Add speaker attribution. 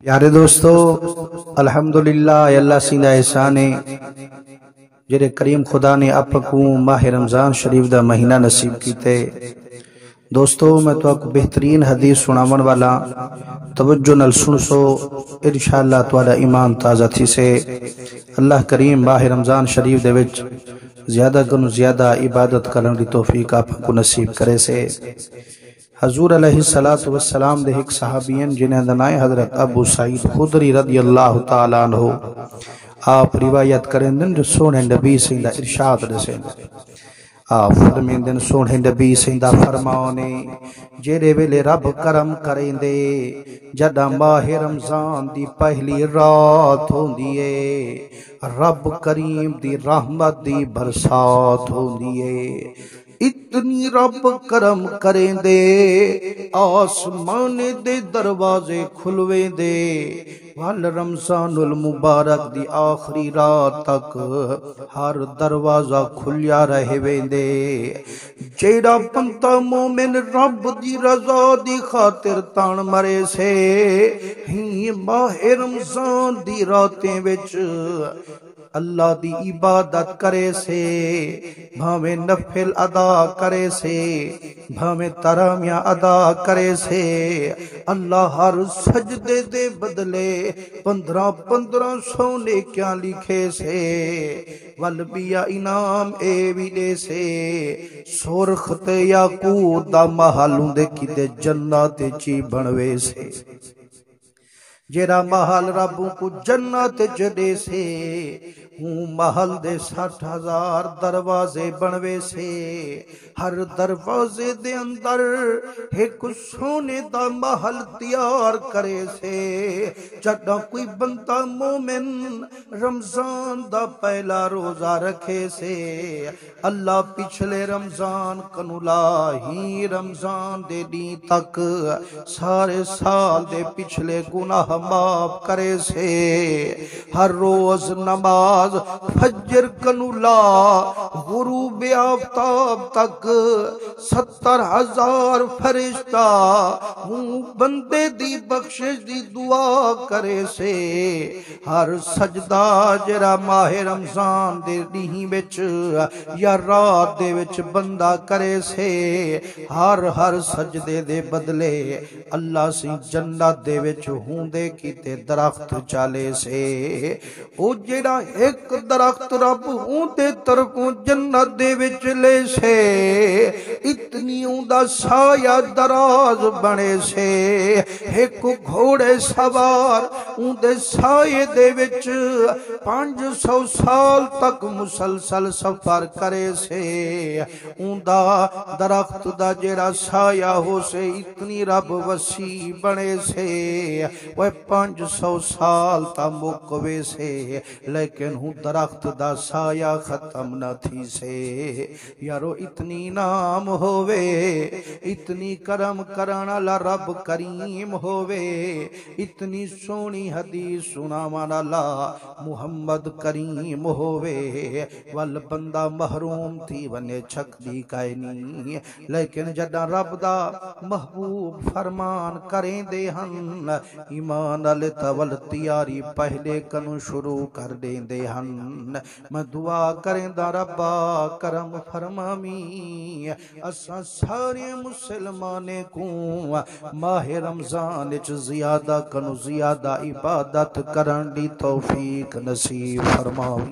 Speaker 1: پیارے دوستو، الحمدللہ اللہ سیدہ احسانے جڑے کریم خدا نے آپ کو ماہ رمضان شریف دا مہینہ نصیب کیتے۔ دوستو میں تو آپ کو بہترین حدیث سناون والا، توجہ نال سن سو، انشاءاللہ تواڈا ایمان تازہ تھی سے۔ اللہ کریم ماہ رمضان شریف دے وچ زیادہ کنو زیادہ عبادت کرن دی توفیق آپ کو نصیب کرے سے۔ حضور علیہ السلام دے ایک صحابین جنہیں دنائے حضرت ابو سعید خدری رضی اللہ تعالیٰ عنہ، آپ روایت کریں دن جو سونے نبی سیندہ ارشاد رسیں، آپ فرمین دن سونے نبی سیندہ فرماؤنے، جیرے ویلے رب کرم کریں دے جدہ ماہ رمضان دی پہلی رات ہوں دیئے، رب کریم دی رحمت دی برسات ہوں دیئے، اتنی رب کرم کریں دے آسمان دے دروازے کھلویں دے، وال رمضان المبارک دی آخری رات تک ہر دروازہ کھلیا رہے دے۔ جیڑا بندہ مومن رب دی رضا دی خاطر تان مرے سے، ہی ماہ رمضان دی راتیں وچ اللہ دی عبادت کرے سے، بھامیں نفل ادا کرے سے، بھامیں ترامیاں ادا کرے سے، اللہ ہر سجدے دے بدلے 1500 نیکیاں لکھے سے، والبیا انعام اے ویلے سے، سرخ تے یاقوت دا محلوں دے کتے جنت چی بنوے سے، جیرا محل رب کو جنت جدے سے، ہوں محل دے 60,000 دروازے بنوے سے، ہر دروازے دے اندر ایک سونے دا محل تیار کرے سے۔ جدہ کوئی بندہ مومن رمضان دا پہلا روزہ رکھے سے، اللہ پچھلے رمضان کنولا ہی رمضان دے دی تک سارے سال دے پچھلے گناہ معاف کرے سے، ہر روز نماز فجر کنولا غروب آفتاب تک 70,000 فرشتہ ہوں بندے دی بخشش دی دعا کرے سے، ہر سجدہ جرا ماہ رمضان دے دیہی بچ یا رات دے وچ بندہ کرے سے، ہر سجدے دے بدلے اللہ سی جنت دے وچ ہوں دے کیتے درخت چالے سے، او جڑا ایک درخت رب ہوں دے طرفوں جنت دے وچ لے سے، اتنی ہوں دا سایہ دراز بنے سے، ایک گھوڑے سوار ہوں دے سائے دے وچ 500 سال تک مسلسل سفر کرے سے، ہوں دا درخت دا جڑا سایہ ہو سے اتنی رب وسیع بنے سے، وہ 500 سال تا مکوے سے، لیکن ہوں درخت دا سایہ ختم نہ تھی سے۔ یارو اتنی نام ہووے، اتنی کرم کرانا لا رب کریم ہووے، اتنی سونی حدیث سناوانا لا محمد کریم ہووے، وال بندہ محروم تھی ونے چھک دی کائنی، لیکن جدہ رب دا محبوب فرمان کریں دے ہن، ایمان التول تیاری پہلے کنو شروع کر دیں دے ہن۔ میں دعا کریں دا ربا کرم فرمامی، اساں سارے مسلمانے کو ماہ رمضان اچ زیادہ کنو زیادہ عبادت کرن دی توفیق نصیب فرمامی۔